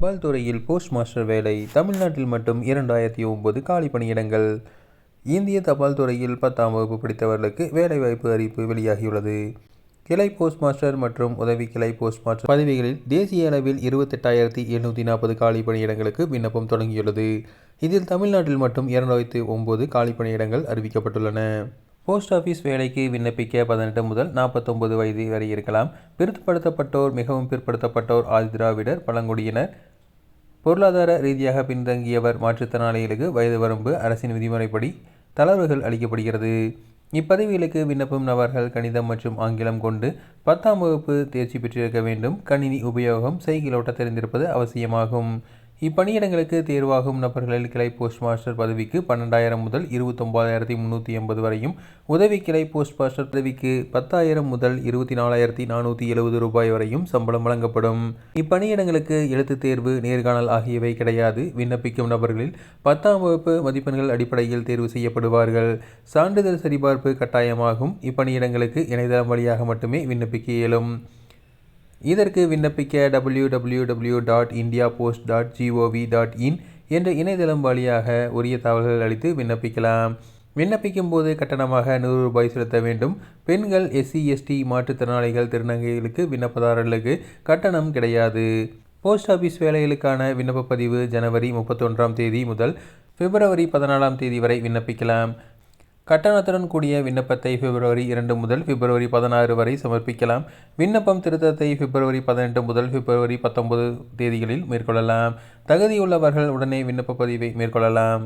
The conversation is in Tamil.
தபால் துறையில் போஸ்ட் மாஸ்டர் வேலை தமிழ்நாட்டில் மட்டும் 2009 காலி பணியிடங்கள். இந்திய தபால் துறையில் 10ஆம் வகுப்பு படித்தவர்களுக்கு வேலைவாய்ப்பு அறிவிப்பு வெளியாகியுள்ளது. கிளை போஸ்ட் மாஸ்டர் மற்றும் உதவி கிளை போஸ்ட் மாஸ்டர் பதவிகளில் தேசிய அளவில் 28,740 காலி பணியிடங்களுக்கு விண்ணப்பம் தொடங்கியுள்ளது. இதில் தமிழ்நாட்டில் மட்டும் 2009 காலி பணியிடங்கள் அறிவிக்கப்பட்டுள்ளன. போஸ்ட் ஆபீஸ் வேலைக்கு விண்ணப்பிக்க 18 முதல் 49 வயது வரை இருக்கலாம். பிற்படுத்தப்பட்டோர், மிகவும் பிற்படுத்தப்பட்டோர், ஆதிதிராவிடர், பழங்குடியினர், பொருளாதார ரீதியாக பின்தங்கியவர், மாற்றுத்திறனாளிகளுக்கு வயது வரம்பு அரசின் விதிமுறைப்படி தளர்வுகள் அளிக்கப்படுகிறது. இப்பதவிகளுக்கு விண்ணப்பம் நபர்கள் கணிதம் மற்றும் ஆங்கிலம் கொண்டு 10ஆம் வகுப்பு தேர்ச்சி பெற்றிருக்க வேண்டும். கணினி உபயோகம், சைக்கிள் ஓட்ட தெரிந்திருப்பது அவசியமாகும். இப்பணியிடங்களுக்கு தேர்வாகும் நபர்களில் கிளை போஸ்ட் மாஸ்டர் பதவிக்கு 12,000 முதல் 29,380 வரையும், உதவி கிளை போஸ்ட் மாஸ்டர் பதவிக்கு 10,000 முதல் 24,470 ரூபாய் வரையும் சம்பளம் வழங்கப்படும். இப்பணியிடங்களுக்கு எழுத்துத் தேர்வு, நேர்காணல் ஆகியவை கிடையாது. விண்ணப்பிக்கும் நபர்களில் 10ஆம் வகுப்பு மதிப்பெண்கள் அடிப்படையில் தேர்வு செய்யப்படுவார்கள். சான்றிதழ் சரிபார்ப்பு கட்டாயமாகும். இப்பணியிடங்களுக்கு இணையதளம் வழியாக மட்டுமே விண்ணப்பிக்க இயலும். இதற்கு விண்ணப்பிக்க www.indiapost.gov.in என்ற இணையதளம் வழியாக உரிய தகவல்கள் அளித்து விண்ணப்பிக்கலாம். விண்ணப்பிக்கும் போது கட்டணமாக 100 ரூபாய் செலுத்த வேண்டும். பெண்கள், SC, ST, மாற்றுத்திறனாளிகள், திருநங்கைகளுக்கு விண்ணப்பதாரர்களுக்கு கட்டணம் கிடையாது. போஸ்ட் ஆபீஸ் வேலைகளுக்கான விண்ணப்ப பதிவு ஜனவரி 31ஆம் தேதி முதல் பிப்ரவரி 14ஆம் தேதி வரை விண்ணப்பிக்கலாம். கட்டணத்துடன் கூடிய விண்ணப்பத்தை பிப்ரவரி 2 முதல் பிப்ரவரி 16 வரை சமர்ப்பிக்கலாம். விண்ணப்பம் திருத்தத்தை பிப்ரவரி 18 முதல் பிப்ரவரி 19 தேதிகளில் மேற்கொள்ளலாம். தகுதியுள்ளவர்கள் உடனே விண்ணப்ப பதிவை மேற்கொள்ளலாம்.